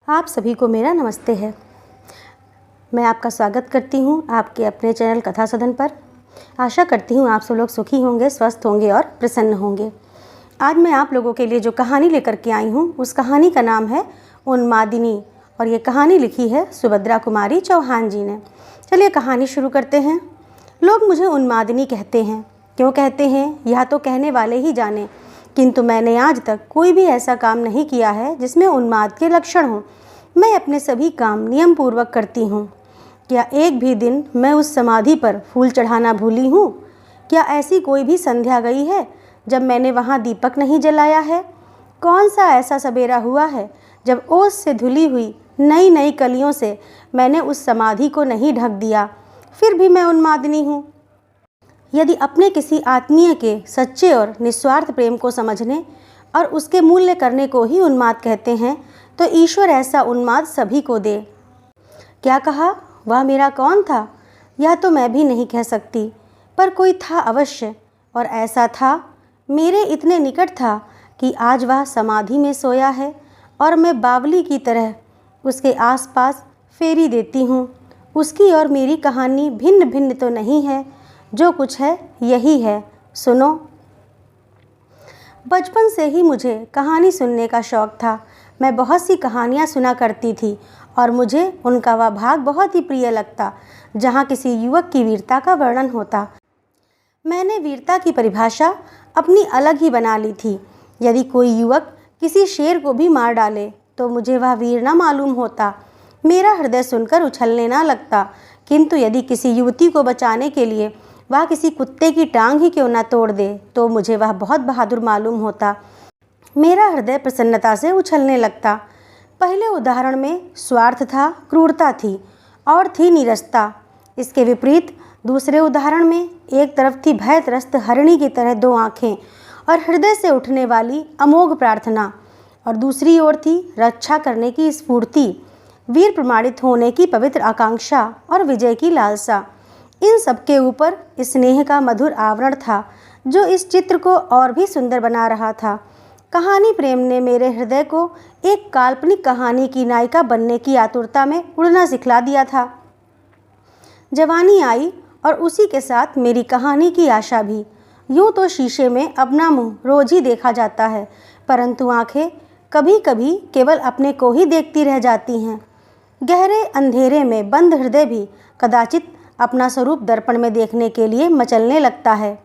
आप सभी को मेरा नमस्ते है। मैं आपका स्वागत करती हूँ आपके अपने चैनल कथा सदन पर। आशा करती हूँ आप सब लोग सुखी होंगे, स्वस्थ होंगे और प्रसन्न होंगे। आज मैं आप लोगों के लिए जो कहानी लेकर के आई हूँ उस कहानी का नाम है उन्मादिनी और ये कहानी लिखी है सुभद्रा कुमारी चौहान जी ने। चलिए कहानी शुरू करते हैं। लोग मुझे उन्मादिनी कहते हैं। क्यों कहते हैं यह तो कहने वाले ही जाने, किंतु मैंने आज तक कोई भी ऐसा काम नहीं किया है जिसमें उन्माद के लक्षण हों। मैं अपने सभी काम नियम पूर्वक करती हूँ। क्या एक भी दिन मैं उस समाधि पर फूल चढ़ाना भूली हूँ? क्या ऐसी कोई भी संध्या गई है जब मैंने वहाँ दीपक नहीं जलाया है? कौन सा ऐसा सवेरा हुआ है जब ओस से धुली हुई नई नई कलियों से मैंने उस समाधि को नहीं ढक दिया? फिर भी मैं उन्मादिनी हूँ। यदि अपने किसी आत्मीय के सच्चे और निस्वार्थ प्रेम को समझने और उसके मूल्य करने को ही उन्माद कहते हैं, तो ईश्वर ऐसा उन्माद सभी को दे। क्या कहा? वह मेरा कौन था? यह तो मैं भी नहीं कह सकती, पर कोई था अवश्य, और ऐसा था मेरे इतने निकट था कि आज वह समाधि में सोया है और मैं बावली की तरह उसके आसपास फेरी देती हूँ। उसकी और मेरी कहानी भिन्न भिन्न तो नहीं है, जो कुछ है यही है। सुनो। बचपन से ही मुझे कहानी सुनने का शौक़ था। मैं बहुत सी कहानियाँ सुना करती थी और मुझे उनका वह भाग बहुत ही प्रिय लगता जहाँ किसी युवक की वीरता का वर्णन होता। मैंने वीरता की परिभाषा अपनी अलग ही बना ली थी। यदि कोई युवक किसी शेर को भी मार डाले तो मुझे वह वीर न मालूम होता। मेरा हृदय सुनकर उछलने न लगता, किंतु यदि किसी युवती को बचाने के लिए वह किसी कुत्ते की टांग ही क्यों न तोड़ दे तो मुझे वह बहुत बहादुर मालूम होता। मेरा हृदय प्रसन्नता से उछलने लगता। पहले उदाहरण में स्वार्थ था, क्रूरता थी और थी नीरसता। इसके विपरीत दूसरे उदाहरण में एक तरफ थी भयत्रस्त हरिणी की तरह दो आँखें और हृदय से उठने वाली अमोघ प्रार्थना, और दूसरी ओर थी रक्षा करने की स्फूर्ति, वीर प्रमाणित होने की पवित्र आकांक्षा और विजय की लालसा। इन सबके ऊपर स्नेह का मधुर आवरण था जो इस चित्र को और भी सुंदर बना रहा था। कहानी प्रेम ने मेरे हृदय को एक काल्पनिक कहानी की नायिका बनने की आतुरता में उड़ना सिखला दिया था। जवानी आई और उसी के साथ मेरी कहानी की आशा भी। यूँ तो शीशे में अपना मुंह रोज ही देखा जाता है, परंतु आंखें कभी कभी केवल अपने को ही देखती रह जाती हैं। गहरे अंधेरे में बंद हृदय भी कदाचित अपना स्वरूप दर्पण में देखने के लिए मचलने लगता है,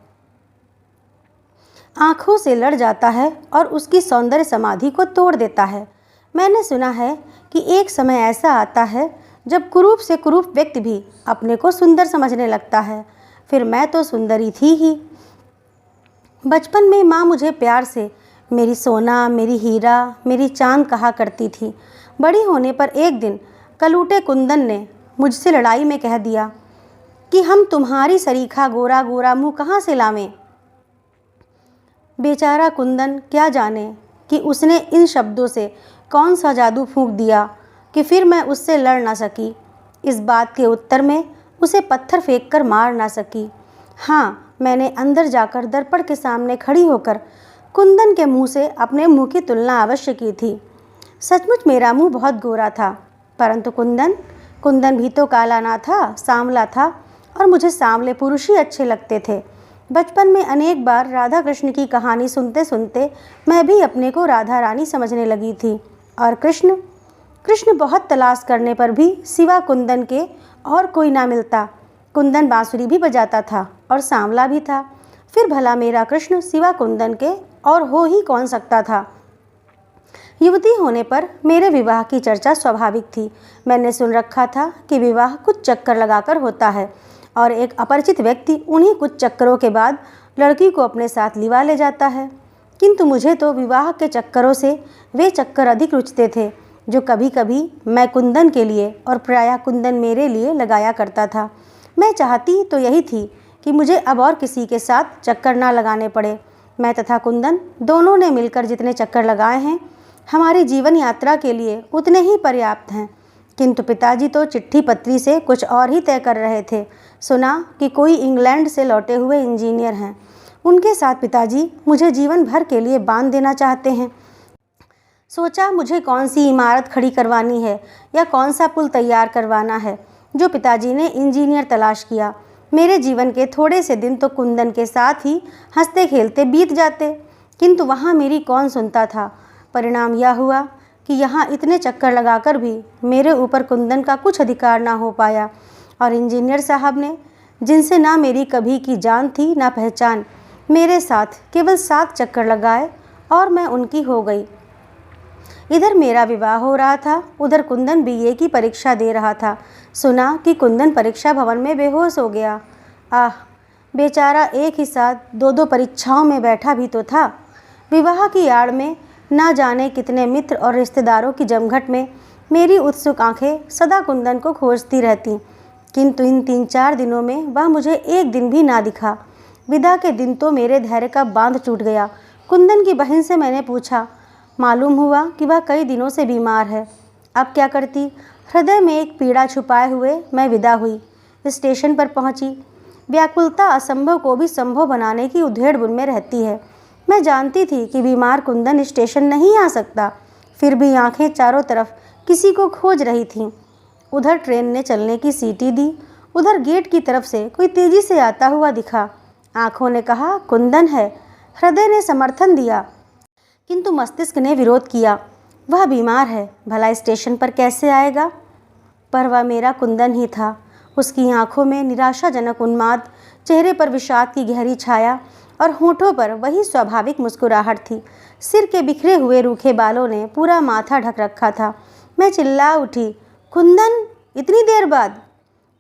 आँखों से लड़ जाता है और उसकी सौंदर्य समाधि को तोड़ देता है। मैंने सुना है कि एक समय ऐसा आता है जब कुरूप से कुरूप व्यक्ति भी अपने को सुंदर समझने लगता है। फिर मैं तो सुंदरी थी ही। बचपन में माँ मुझे प्यार से मेरी सोना, मेरी हीरा, मेरी चांद कहा करती थी। बड़ी होने पर एक दिन कलूटे कुंदन ने मुझसे लड़ाई में कह दिया कि हम तुम्हारी सरीखा गोरा गोरा मुँह कहाँ से लावें। बेचारा कुंदन क्या जाने कि उसने इन शब्दों से कौन सा जादू फूंक दिया कि फिर मैं उससे लड़ ना सकी। इस बात के उत्तर में उसे पत्थर फेंककर मार ना सकी। हाँ, मैंने अंदर जाकर दर्पण के सामने खड़ी होकर कुंदन के मुंह से अपने मुंह की तुलना अवश्य की थी। सचमुच मेरा मुंह बहुत गोरा था, परंतु कुंदन भी तो काला ना था, सांवला था, और मुझे सांवले पुरुष ही अच्छे लगते थे। बचपन में अनेक बार राधा कृष्ण की कहानी सुनते सुनते मैं भी अपने को राधा रानी समझने लगी थी, और कृष्ण बहुत तलाश करने पर भी सिवा कुंदन के और कोई ना मिलता। कुंदन बांसुरी भी बजाता था और सांवला भी था। फिर भला मेरा कृष्ण सिवा कुंदन के और हो ही कौन सकता था। युवती होने पर मेरे विवाह की चर्चा स्वाभाविक थी। मैंने सुन रखा था कि विवाह कुछ चक्कर लगाकर होता है और एक अपरिचित व्यक्ति उन्हीं कुछ चक्करों के बाद लड़की को अपने साथ लिवा ले जाता है। किंतु मुझे तो विवाह के चक्करों से वे चक्कर अधिक रुचते थे जो कभी कभी मैं कुंदन के लिए और प्रायः कुंदन मेरे लिए लगाया करता था। मैं चाहती तो यही थी कि मुझे अब और किसी के साथ चक्कर ना लगाने पड़े। मैं तथा कुंदन दोनों ने मिलकर जितने चक्कर लगाए हैं हमारी जीवन यात्रा के लिए उतने ही पर्याप्त हैं। किंतु पिताजी तो चिट्ठी पत्री से कुछ और ही तय कर रहे थे। सुना कि कोई इंग्लैंड से लौटे हुए इंजीनियर हैं। उनके साथ पिताजी मुझे जीवन भर के लिए बांध देना चाहते हैं। सोचा मुझे कौन सी इमारत खड़ी करवानी है या कौन सा पुल तैयार करवाना है जो पिताजी ने इंजीनियर तलाश किया। मेरे जीवन के थोड़े से दिन तो कुंदन के साथ ही हंसते खेलते बीत जाते, किंतु वहाँ मेरी कौन सुनता था। परिणाम यह हुआ कि यहाँ इतने चक्कर लगाकर भी मेरे ऊपर कुंदन का कुछ अधिकार ना हो पाया, और इंजीनियर साहब ने, जिनसे ना मेरी कभी की जान थी ना पहचान, मेरे साथ केवल 7 चक्कर लगाए और मैं उनकी हो गई। इधर मेरा विवाह हो रहा था, उधर कुंदन बीए की परीक्षा दे रहा था। सुना कि कुंदन परीक्षा भवन में बेहोश हो गया। आह, बेचारा एक ही साथ 2-2 परीक्षाओं में बैठा भी तो था। विवाह की आड़ में ना जाने कितने मित्र और रिश्तेदारों की जमघट में मेरी उत्सुक आंखें सदा कुंदन को खोजती रहती, किंतु इन 3-4 दिनों में वह मुझे एक दिन भी ना दिखा। विदा के दिन तो मेरे धैर्य का बांध टूट गया। कुंदन की बहन से मैंने पूछा, मालूम हुआ कि वह कई दिनों से बीमार है। अब क्या करती। हृदय में एक पीड़ा छुपाए हुए मैं विदा हुई। स्टेशन पर पहुंची। व्याकुलता असंभव को भी संभव बनाने की उधेड़-बुन में रहती है। मैं जानती थी कि बीमार कुंदन स्टेशन नहीं आ सकता, फिर भी आंखें चारों तरफ किसी को खोज रही थीं। उधर ट्रेन ने चलने की सीटी दी, उधर गेट की तरफ से कोई तेजी से आता हुआ दिखा। आंखों ने कहा कुंदन है, हृदय ने समर्थन दिया, किंतु मस्तिष्क ने विरोध किया। वह बीमार है, भला स्टेशन पर कैसे आएगा। पर वह मेरा कुंदन ही था। उसकी आंखों में निराशाजनक उन्माद, चेहरे पर विषाद की गहरी छाया और होठों पर वही स्वाभाविक मुस्कुराहट थी। सिर के बिखरे हुए रूखे बालों ने पूरा माथा ढक रखा था। मैं चिल्ला उठी, कुंदन, इतनी देर बाद।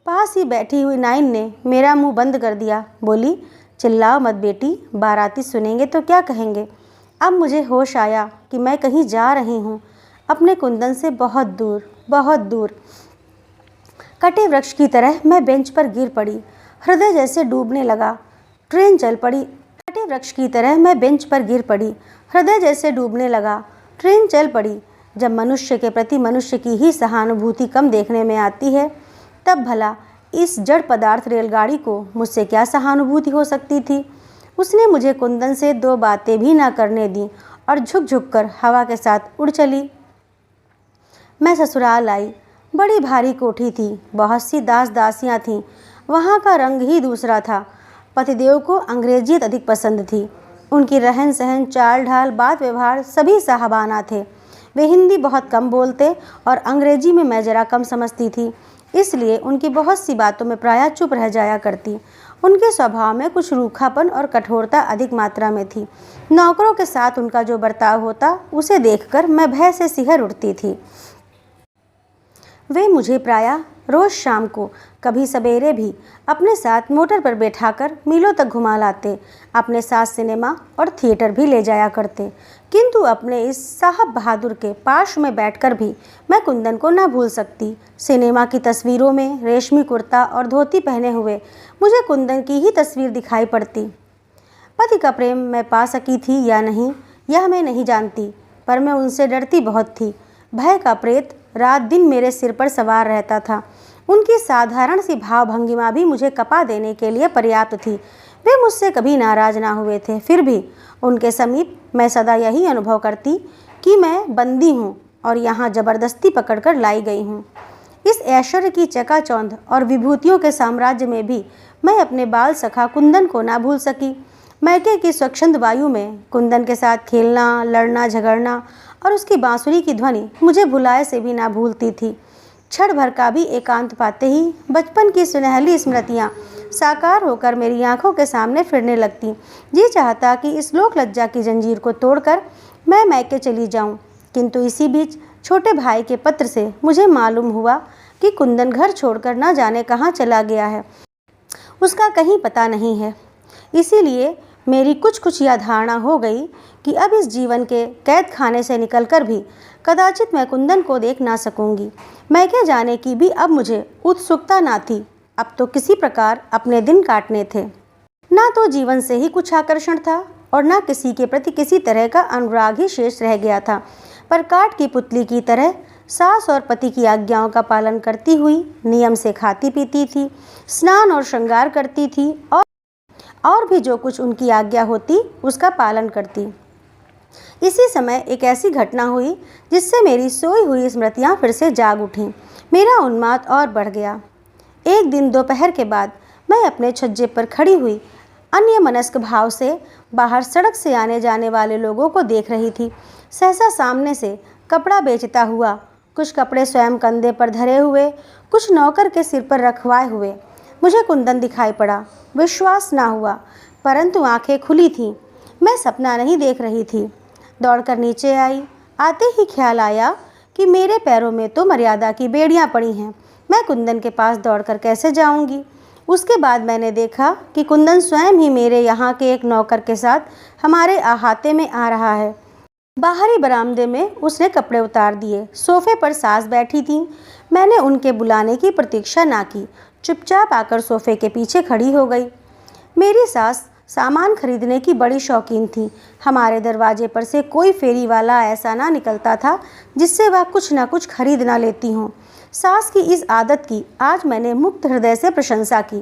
पास ही बैठी हुई नाइन ने मेरा मुंह बंद कर दिया। बोली, चिल्लाओ मत बेटी, बाराती सुनेंगे तो क्या कहेंगे। अब मुझे होश आया कि मैं कहीं जा रही हूँ, अपने कुंदन से बहुत दूर, बहुत दूर। कटे वृक्ष की तरह मैं बेंच पर गिर पड़ी। हृदय जैसे डूबने लगा। ट्रेन चल पड़ी। कटे वृक्ष की तरह मैं बेंच पर गिर पड़ी। हृदय जैसे डूबने लगा। ट्रेन चल पड़ी। जब मनुष्य के प्रति मनुष्य की ही सहानुभूति कम देखने में आती है, तब भला इस जड़ पदार्थ रेलगाड़ी को मुझसे क्या सहानुभूति हो सकती थी। उसने मुझे कुंदन से 2 बातें भी ना करने दी और झुक झुक कर हवा के साथ उड़ चली। मैं ससुराल आई। बड़ी भारी कोठी थी, बहुत सी दास दासियाँ थीं। वहाँ का रंग ही दूसरा था। पतिदेव को अंग्रेजियत अधिक पसंद थी। उनकी रहन सहन, चाल ढाल, बात व्यवहार सभी साहबाना थे। वे हिंदी बहुत कम बोलते और अंग्रेजी में मैं जरा कम समझती थी, इसलिए उनकी बहुत सी बातों में प्रायः चुप रह जाया करती। उनके स्वभाव में कुछ रूखापन और कठोरता अधिक मात्रा में थी। नौकरों के साथ उनका जो बर्ताव होता, उसे देखकर मैं भय से सिहर उठती थी। वे मुझे प्रायः रोज़ शाम को, कभी सवेरे भी अपने साथ मोटर पर बैठाकर मीलों तक घुमा लाते। अपने साथ सिनेमा और थिएटर भी ले जाया करते, किंतु अपने इस साहब बहादुर के पार्श्व में बैठकर भी मैं कुंदन को ना भूल सकती। सिनेमा की तस्वीरों में रेशमी कुर्ता और धोती पहने हुए मुझे कुंदन की ही तस्वीर दिखाई पड़ती। पति का प्रेम मैं पा सकी थी या नहीं, यह मैं नहीं जानती, पर मैं उनसे डरती बहुत थी। भय का प्रेत रात दिन मेरे सिर पर सवार रहता था। उनकी साधारण सी भाव भंगिमा भी मुझे कपा देने के लिए पर्याप्त थी। वे मुझसे कभी नाराज ना हुए थे, फिर भी उनके समीप मैं सदा यही अनुभव करती कि मैं बंदी हूँ और यहाँ जबरदस्ती पकड़कर लाई गई हूँ। इस ऐश्वर्य की चकाचौंध और विभूतियों के साम्राज्य में भी मैं अपने बाल सखा कुंदन को ना भूल सकी। मैके की स्वच्छंद वायु में कुंदन के साथ खेलना, लड़ना, झगड़ना और उसकी बांसुरी की ध्वनि मुझे भुलाए से भी ना भूलती थी। क्षण भर का भी एकांत पाते ही बचपन की सुनहली स्मृतियाँ साकार होकर मेरी आंखों के सामने फिरने लगती। जी चाहता कि इस लोक लज्जा की जंजीर को तोड़कर मैं मैके चली जाऊं, किंतु इसी बीच छोटे भाई के पत्र से मुझे मालूम हुआ कि कुंदन घर छोड़कर न जाने कहाँ चला गया है। उसका कहीं पता नहीं है। इसीलिए मेरी कुछ यह धारणा हो गई कि अब इस जीवन के कैद खाने से निकलकर भी कदाचित मैं कुंदन को देख ना सकूंगी। मैके जाने की भी अब मुझे उत्सुकता ना थी। अब तो किसी प्रकार अपने दिन काटने थे। ना तो जीवन से ही कुछ आकर्षण था और ना किसी के प्रति किसी तरह का अनुराग ही शेष रह गया था। पर काठ की पुतली की तरह सास और पति की आज्ञाओं का पालन करती हुई नियम से खाती पीती थी, स्नान और श्रृंगार करती थी और भी जो कुछ उनकी आज्ञा होती उसका पालन करती। इसी समय एक ऐसी घटना हुई जिससे मेरी सोई हुई स्मृतियाँ फिर से जाग उठीं। मेरा उन्माद और बढ़ गया। एक दिन दोपहर के बाद मैं अपने छज्जे पर खड़ी हुई अन्यमनस्क भाव से बाहर सड़क से आने जाने वाले लोगों को देख रही थी। सहसा सामने से कपड़ा बेचता हुआ, कुछ कपड़े स्वयं कंधे पर धरे हुए, कुछ नौकर के सिर पर रखवाए हुए, मुझे कुंदन दिखाई पड़ा। विश्वास ना हुआ, परंतु आंखें खुली थीं। मैं सपना नहीं देख रही थी। दौड़कर नीचे आई। आते ही ख्याल आया कि मेरे पैरों में तो मर्यादा की बेड़ियां पड़ी हैं। मैं कुंदन के पास दौड़कर कैसे जाऊंगी? उसके बाद मैंने देखा कि कुंदन स्वयं ही मेरे यहाँ के एक नौकर के साथ हमारे अहाते में आ रहा है। बाहरी बरामदे में उसने कपड़े उतार दिए। सोफे पर सास बैठी थी। मैंने उनके बुलाने की प्रतीक्षा ना की, चुपचाप आकर सोफे के पीछे खड़ी हो गई। मेरी सास सामान खरीदने की बड़ी शौकीन थी। हमारे दरवाजे पर से कोई फेरी वाला ऐसा ना निकलता था जिससे वह कुछ ना कुछ खरीद ना लेती हों। सास की इस आदत की आज मैंने मुक्त हृदय से प्रशंसा की।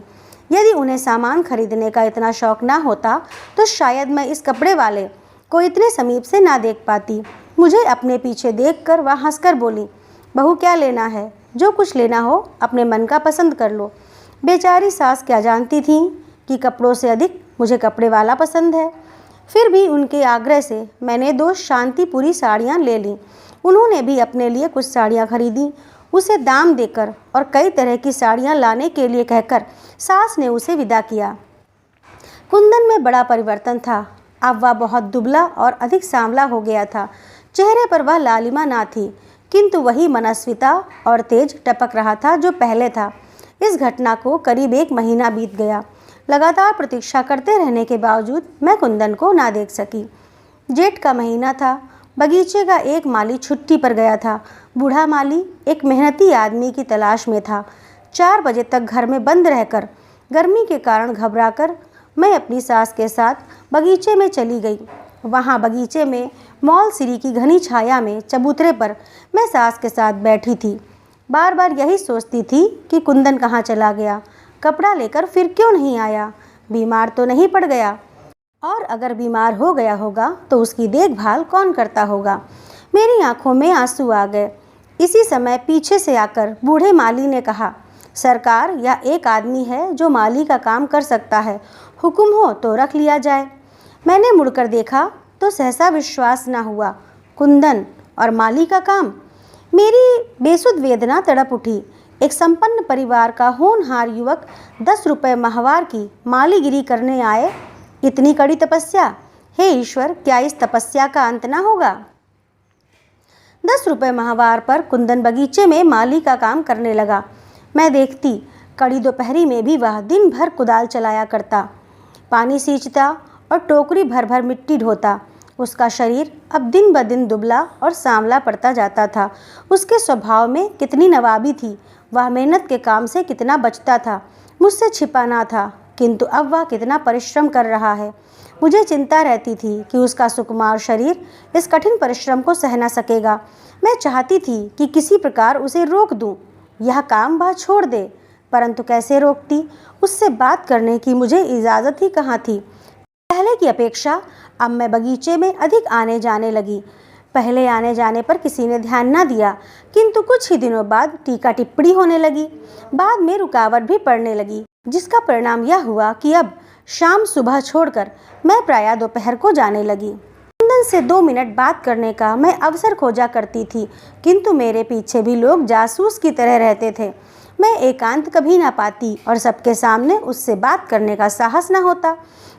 यदि उन्हें सामान खरीदने का इतना शौक ना होता तो शायद मैं इस कपड़े वाले को इतने समीप से ना देख पाती। मुझे अपने पीछे देखकर वह हंसकर बोली, बहू क्या लेना है? जो कुछ लेना हो अपने मन का पसंद कर लो। बेचारी सास क्या जानती थी कि कपड़ों से अधिक मुझे कपड़े वाला पसंद है। फिर भी उनके आग्रह से मैंने 2 शांतिपुरी साड़ियाँ ले लीं। उन्होंने भी अपने लिए कुछ साड़ियाँ खरीदी। उसे दाम देकर और कई तरह की साड़ियाँ लाने के लिए कहकर सास ने उसे विदा किया। कुंदन में बड़ा परिवर्तन था। अब वह बहुत दुबला और अधिक सांवला हो गया था। चेहरे पर वह लालिमा ना थी, किंतु वही मनस्विता और तेज टपक रहा था जो पहले था। इस घटना को करीब 1 महीना बीत गया। लगातार प्रतीक्षा करते रहने के बावजूद मैं कुंदन को ना देख सकी। जेठ का महीना था। बगीचे का एक माली छुट्टी पर गया था। बूढ़ा माली एक मेहनती आदमी की तलाश में था। 4 बजे तक घर में बंद रहकर गर्मी के कारण घबराकर मैं अपनी सास के साथ बगीचे में चली गई। वहाँ बगीचे में मौलसिरी की घनी छाया में चबूतरे पर मैं सास के साथ बैठी थी। बार बार यही सोचती थी कि कुंदन कहाँ चला गया, कपड़ा लेकर फिर क्यों नहीं आया, बीमार तो नहीं पड़ गया, और अगर बीमार हो गया होगा तो उसकी देखभाल कौन करता होगा। मेरी आंखों में आंसू आ गए। इसी समय पीछे से आकर बूढ़े माली ने कहा, सरकार या एक आदमी है जो माली का काम कर सकता है, हुक्म हो तो रख लिया जाए। मैंने मुड़कर देखा तो सहसा विश्वास न हुआ। कुंदन और माली का काम। मेरी बेसुध वेदना तड़प उठी। एक संपन्न परिवार का होनहार युवक 10 रुपये माहवार की मालीगिरी करने आए। इतनी कड़ी तपस्या! हे ईश्वर, क्या इस तपस्या का अंत ना होगा? 10 रुपये माहवार पर कुंदन बगीचे में माली का काम करने लगा। मैं देखती, कड़ी दोपहरी में भी वह दिन भर कुदाल चलाया करता, पानी सींचता और टोकरी भर भर मिट्टी ढोता। उसका शरीर अब दिन ब दिन दुबला और सांवला पड़ता जाता था। उसके स्वभाव में कितनी नवाबी थी। वह मेहनत के काम से कितना बचता था, मुझसे छिपा ना था। किंतु अब वह कितना परिश्रम कर रहा है। मुझे चिंता रहती थी कि उसका सुकुमार शरीर इस कठिन परिश्रम को सह न सकेगा। मैं चाहती थी कि किसी प्रकार उसे रोक दूं, यह काम वह छोड़ दे, परंतु कैसे रोकती? उससे बात करने की मुझे इजाज़त ही कहाँ थी। पहले की अपेक्षा अब मैं बगीचे में अधिक आने जाने लगी। पहले आने जाने पर किसी ने ध्यान न दिया, किंतु कुछ ही दिनों बाद टीका टिप्पणी होने लगी। बाद में रुकावट भी पड़ने लगी, जिसका परिणाम यह हुआ कि अब शाम सुबह छोड़कर मैं प्रायः दोपहर को जाने लगी। कुंदन से 2 मिनट बात करने का मैं अवसर खोजा करती थी, किंतु मेरे पीछे भी लोग जासूस की तरह रहते थे। मैं एकांत कभी ना पाती और सबके सामने उससे बात करने का साहस न होता।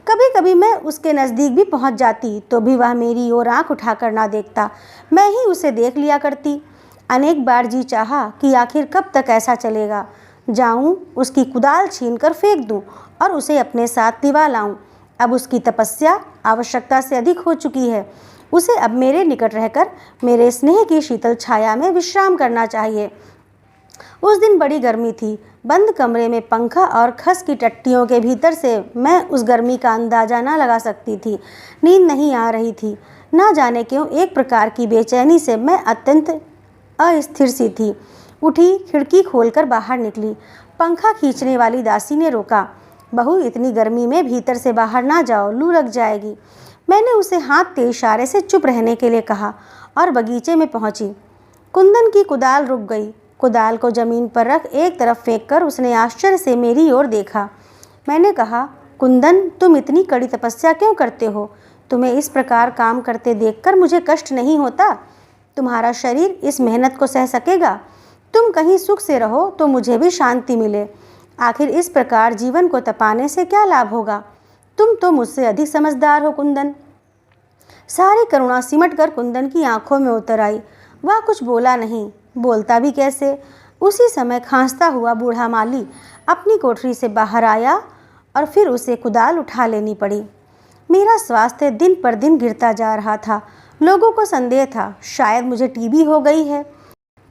कभी कभी मैं उसके नज़दीक भी पहुंच जाती तो भी वह मेरी ओर आँख उठाकर ना देखता, मैं ही उसे देख लिया करती। अनेक बार जी चाहा कि आखिर कब तक ऐसा चलेगा। जाऊं, उसकी कुदाल छीनकर फेंक दूं और उसे अपने साथ दिवा लाऊं। अब उसकी तपस्या आवश्यकता से अधिक हो चुकी है। उसे अब मेरे निकट रहकर मेरे स्नेह की शीतल छाया में विश्राम करना चाहिए। उस दिन बड़ी गर्मी थी। बंद कमरे में पंखा और खस की टट्टियों के भीतर से मैं उस गर्मी का अंदाजा न लगा सकती थी। नींद नहीं आ रही थी। ना जाने क्यों एक प्रकार की बेचैनी से मैं अत्यंत अस्थिर सी थी। उठी, खिड़की खोलकर बाहर निकली। पंखा खींचने वाली दासी ने रोका, बहू इतनी गर्मी में भीतर से बाहर ना जाओ, लू लग जाएगी। मैंने उसे हाथ के इशारे से चुप रहने के लिए कहा और बगीचे में पहुंची। कुंदन की कुदाल रुक गई। कुदाल को ज़मीन पर रख एक तरफ फेंक कर उसने आश्चर्य से मेरी ओर देखा। मैंने कहा, कुंदन, तुम इतनी कड़ी तपस्या क्यों करते हो? तुम्हें इस प्रकार काम करते देखकर मुझे कष्ट नहीं होता? तुम्हारा शरीर इस मेहनत को सह सकेगा? तुम कहीं सुख से रहो तो मुझे भी शांति मिले। आखिर इस प्रकार जीवन को तपाने से क्या लाभ होगा? तुम तो मुझसे अधिक समझदार हो कुंदन। सारी करुणा सिमट कर कुंदन की आंखों में उतर आई। वह कुछ बोला नहीं, बोलता भी कैसे। उसी समय खांसता हुआ बूढ़ा माली अपनी कोठरी से बाहर आया और फिर उसे कुदाल उठा लेनी पड़ी। मेरा स्वास्थ्य दिन पर दिन गिरता जा रहा था। लोगों को संदेह था शायद मुझे टीबी हो गई है।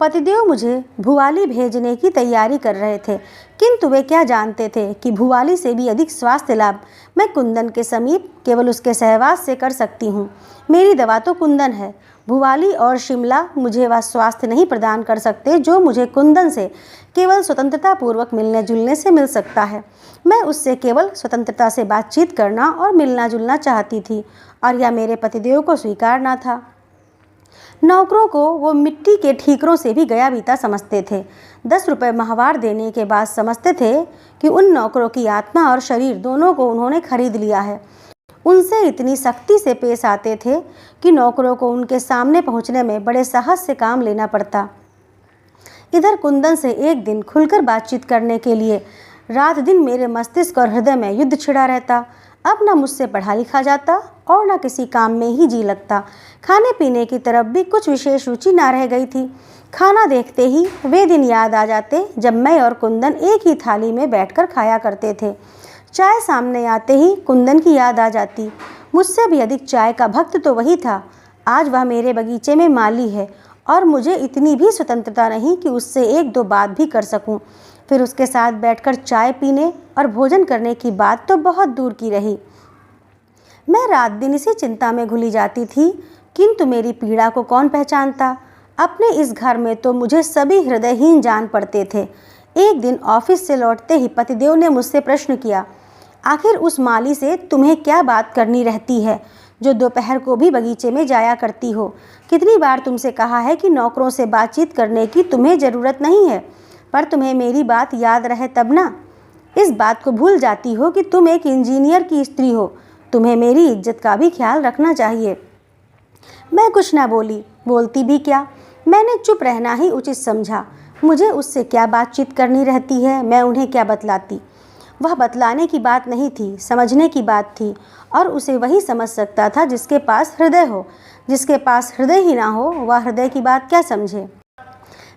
पतिदेव मुझे भुवाली भेजने की तैयारी कर रहे थे, किंतु वे क्या जानते थे कि भुवाली से भी अधिक स्वास्थ्य लाभ मैं कुंदन के समीप केवल उसके सहवास से कर सकती हूँ। मेरी दवा तो कुंदन है। भुवाली और शिमला मुझे वह स्वास्थ्य नहीं प्रदान कर सकते जो मुझे कुंदन से केवल स्वतंत्रता पूर्वक मिलने जुलने से मिल सकता है। मैं उससे केवल स्वतंत्रता से बातचीत करना और मिलना जुलना चाहती थी और यह मेरे पतिदेव को स्वीकार न था। नौकरों को वो मिट्टी के ठीकरों से भी गया बीता समझते थे। 10 रुपये माहवार देने के बाद समझते थे कि उन नौकरों की आत्मा और शरीर दोनों को उन्होंने खरीद लिया है। उनसे इतनी सख्ती से पेश आते थे कि नौकरों को उनके सामने पहुंचने में बड़े साहस से काम लेना पड़ता। इधर कुंदन से एक दिन खुलकर बातचीत करने के लिए रात दिन मेरे मस्तिष्क और हृदय में युद्ध छिड़ा रहता। अब न मुझसे पढ़ा लिखा जाता और न किसी काम में ही जी लगता। खाने पीने की तरफ भी कुछ विशेष रुचि ना रह गई थी। खाना देखते ही वे दिन याद आ जाते जब मैं और कुंदन एक ही थाली में बैठकर खाया करते थे। चाय सामने आते ही कुंदन की याद आ जाती। मुझसे भी अधिक चाय का भक्त तो वही था। आज वह मेरे बगीचे में माली है और मुझे इतनी भी स्वतंत्रता नहीं कि उससे एक दो बात भी कर सकूं। फिर उसके साथ बैठकर चाय पीने और भोजन करने की बात तो बहुत दूर की रही। मैं रात दिन इसी चिंता में घुली जाती थी, किंतु मेरी पीड़ा को कौन पहचानता। अपने इस घर में तो मुझे सभी हृदयहीन जान पड़ते थे। एक दिन ऑफिस से लौटते ही पतिदेव ने मुझसे प्रश्न किया, आखिर उस माली से तुम्हें क्या बात करनी रहती है जो दोपहर को भी बगीचे में जाया करती हो? कितनी बार तुमसे कहा है कि नौकरों से बातचीत करने की तुम्हें ज़रूरत नहीं है, पर तुम्हें मेरी बात याद रहे तब ना। इस बात को भूल जाती हो कि तुम एक इंजीनियर की स्त्री हो। तुम्हें मेरी इज्जत का भी ख्याल रखना चाहिए। मैं कुछ ना बोली। बोलती भी क्या, मैंने चुप रहना ही उचित समझा। मुझे उससे क्या बातचीत करनी रहती है, मैं उन्हें क्या बतलाती। वह बतलाने की बात नहीं थी, समझने की बात थी, और उसे वही समझ सकता था जिसके पास हृदय हो। जिसके पास हृदय ही ना हो वह हृदय की बात क्या समझे।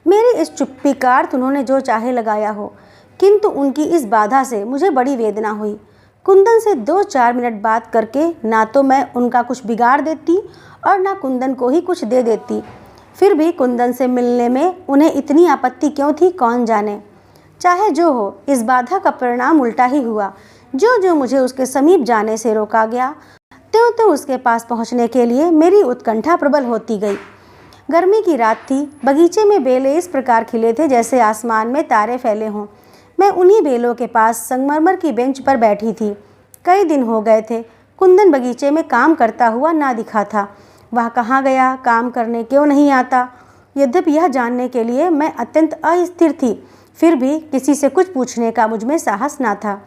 मेरी इस चुप्पी का अर्थ उन्होंने जो चाहे लगाया हो, किंतु उनकी इस बाधा से मुझे बड़ी वेदना हुई। कुंदन से 2-4 मिनट बात करके ना तो मैं उनका कुछ बिगाड़ देती और ना कुंदन को ही कुछ दे देती। फिर भी कुंदन से मिलने में उन्हें इतनी आपत्ति क्यों थी कौन जाने। चाहे जो हो, इस बाधा का परिणाम उल्टा ही हुआ। जो जो मुझे उसके समीप जाने से रोका गया, त्यों त्यों उसके पास पहुंचने के लिए मेरी उत्कंठा प्रबल होती गई। गर्मी की रात थी। बगीचे में बेले इस प्रकार खिले थे जैसे आसमान में तारे फैले हों। मैं उन्हीं बेलों के पास संगमरमर की बेंच पर बैठी थी। कई दिन हो गए थे कुंदन बगीचे में काम करता हुआ ना दिखा था। वह कहाँ गया, काम करने क्यों नहीं आता? यद्यपि यह जानने के लिए मैं अत्यंत अस्थिर थी, फिर भी किसी से कुछ पूछने का मुझमें साहस ना था।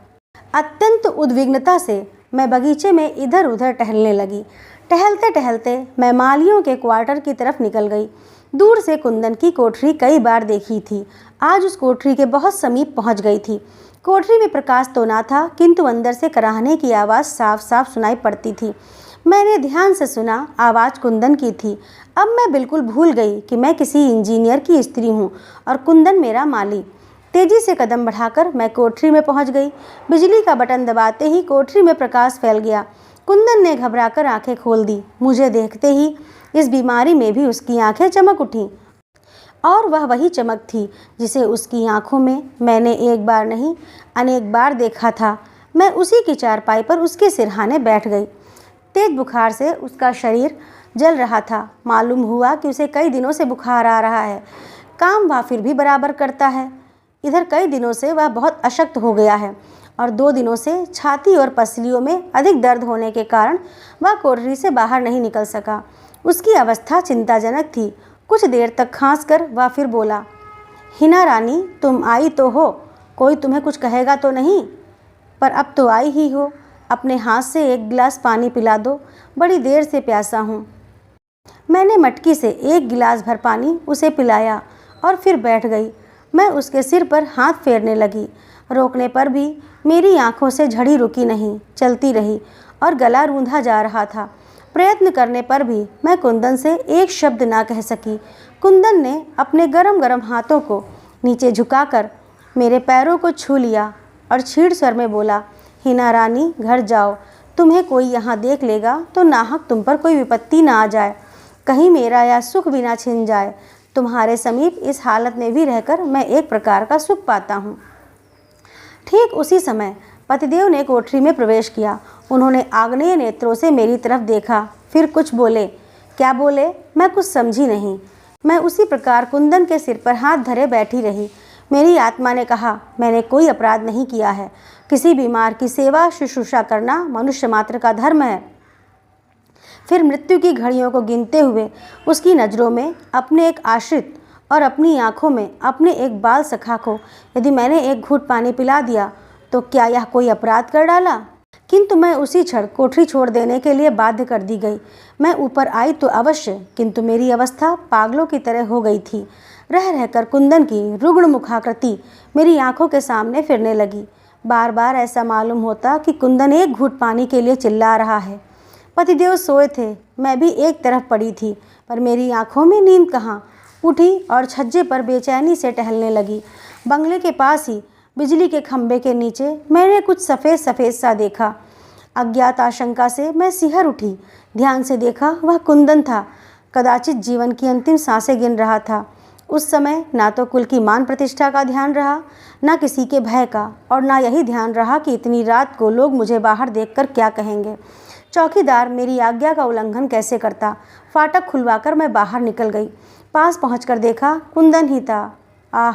अत्यंत उद्विग्नता से मैं बगीचे में इधर उधर टहलने लगी। टहलते टहलते मैं मालियों के क्वार्टर की तरफ निकल गई। दूर से कुंदन की कोठरी कई बार देखी थी। आज उस कोठरी के बहुत समीप पहुंच गई थी। कोठरी में प्रकाश तो ना था, किंतु अंदर से कराहने की आवाज़ साफ साफ सुनाई पड़ती थी। मैंने ध्यान से सुना, आवाज़ कुंदन की थी। अब मैं बिल्कुल भूल गई कि मैं किसी इंजीनियर की स्त्री हूँ और कुंदन मेरा माली। तेजी से कदम बढ़ाकर मैं कोठरी में पहुँच गई। बिजली का बटन दबाते ही कोठरी में प्रकाश फैल गया। कुंदन ने घबराकर आंखें खोल दी। मुझे देखते ही इस बीमारी में भी उसकी आंखें चमक उठीं, और वह वही चमक थी जिसे उसकी आंखों में मैंने एक बार नहीं अनेक बार देखा था। मैं उसी की चारपाई पर उसके सिरहाने बैठ गई। तेज बुखार से उसका शरीर जल रहा था। मालूम हुआ कि उसे कई दिनों से बुखार आ रहा है। काम वह फिर भी बराबर करता है। इधर कई दिनों से वह बहुत अशक्त हो गया है और 2 दिनों से छाती और पसलियों में अधिक दर्द होने के कारण वह कोठरी से बाहर नहीं निकल सका। उसकी अवस्था चिंताजनक थी। कुछ देर तक खांसकर वह फिर बोला, हिना रानी, तुम आई तो हो, कोई तुम्हें कुछ कहेगा तो नहीं? पर अब तो आई ही हो, अपने हाथ से 1 गिलास पानी पिला दो, बड़ी देर से प्यासा हूँ। मैंने मटकी से 1 गिलास भर पानी उसे पिलाया और फिर बैठ गई। मैं उसके सिर पर हाथ फेरने लगी। रोकने पर भी मेरी आंखों से झड़ी रुकी नहीं, चलती रही और गला रूंधा जा रहा था। प्रयत्न करने पर भी मैं कुंदन से एक शब्द ना कह सकी। कुंदन ने अपने गरम गरम हाथों को नीचे झुकाकर मेरे पैरों को छू लिया और छीड़ स्वर में बोला, हिना रानी, घर जाओ, तुम्हें कोई यहाँ देख लेगा तो नाहक तुम पर कोई विपत्ति ना आ जाए, कहीं मेरा या सुख भी ना छिन जाए। तुम्हारे समीप इस हालत में भी रहकर मैं एक प्रकार का सुख पाता हूँ। ठीक उसी समय पतिदेव ने कोठरी में प्रवेश किया। उन्होंने आग्नेय नेत्रों से मेरी तरफ देखा, फिर कुछ बोले। क्या बोले मैं कुछ समझी नहीं। मैं उसी प्रकार कुंदन के सिर पर हाथ धरे बैठी रही। मेरी आत्मा ने कहा, मैंने कोई अपराध नहीं किया है। किसी बीमार की सेवा शुश्रूषा करना मनुष्य मात्र का धर्म है। फिर मृत्यु की घड़ियों को गिनते हुए उसकी नज़रों में अपने एक आश्रित और अपनी आंखों में अपने एक बाल सखा को यदि मैंने एक घूंट पानी पिला दिया तो क्या यह कोई अपराध कर डाला? किंतु मैं उसी क्षण कोठरी छोड़ देने के लिए बाध्य कर दी गई। मैं ऊपर आई तो अवश्य, किंतु मेरी अवस्था पागलों की तरह हो गई थी। रह रहकर कुंदन की रुग्ण मुखाकृति मेरी आंखों के सामने फिरने लगी। बार बार ऐसा मालूम होता कि कुंदन एक घूंट पानी के लिए चिल्ला रहा है। पतिदेव सोए थे, मैं भी एक तरफ पड़ी थी, पर मेरी आंखों में नींद कहाँ। उठी और छज्जे पर बेचैनी से टहलने लगी। बंगले के पास ही बिजली के खंभे के नीचे मैंने कुछ सफ़ेद सफ़ेद सा देखा। अज्ञात आशंका से मैं सिहर उठी। ध्यान से देखा, वह कुंदन था। कदाचित जीवन की अंतिम सांसें गिन रहा था। उस समय ना तो कुल की मान प्रतिष्ठा का ध्यान रहा, ना किसी के भय का, और ना यही ध्यान रहा कि इतनी रात को लोग मुझे बाहर देखकर क्या कहेंगे। चौकीदार मेरी आज्ञा का उल्लंघन कैसे करता। फाटक खुलवाकर मैं बाहर निकल गई। पास पहुंचकर देखा, कुंदन ही था। आह,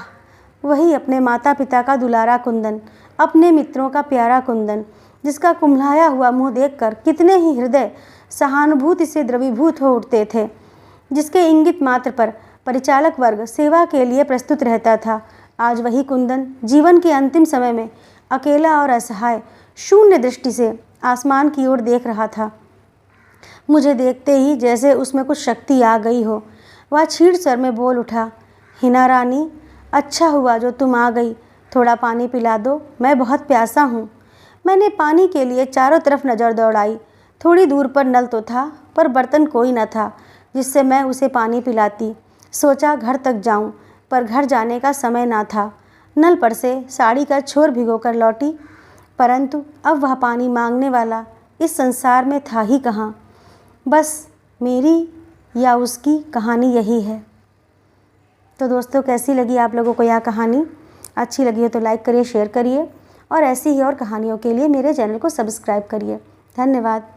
वही अपने माता पिता का दुलारा कुंदन, अपने मित्रों का प्यारा कुंदन, जिसका कुम्हलाया हुआ मुँह देखकर कितने ही हृदय सहानुभूति से द्रवीभूत हो उठते थे, जिसके इंगित मात्र पर परिचालक वर्ग सेवा के लिए प्रस्तुत रहता था। आज वही कुंदन जीवन के अंतिम समय में अकेला और असहाय शून्य दृष्टि से आसमान की ओर देख रहा था। मुझे देखते ही जैसे उसमें कुछ शक्ति आ गई हो। वह छीड़ स्वर में बोल उठा, हिना रानी, अच्छा हुआ जो तुम आ गई, थोड़ा पानी पिला दो, मैं बहुत प्यासा हूँ। मैंने पानी के लिए चारों तरफ नज़र दौड़ाई। थोड़ी दूर पर नल तो था, पर बर्तन कोई न था जिससे मैं उसे पानी पिलाती। सोचा घर तक जाऊं, पर घर जाने का समय ना था। नल पर से साड़ी का छोर भिगोकर लौटी, परंतु अब वह पानी मांगने वाला इस संसार में था ही कहाँ। बस मेरी या उसकी कहानी यही है। तो दोस्तों, कैसी लगी आप लोगों को यह कहानी? अच्छी लगी हो तो लाइक करिए, शेयर करिए, और ऐसी ही और कहानियों के लिए मेरे चैनल को सब्सक्राइब करिए। धन्यवाद।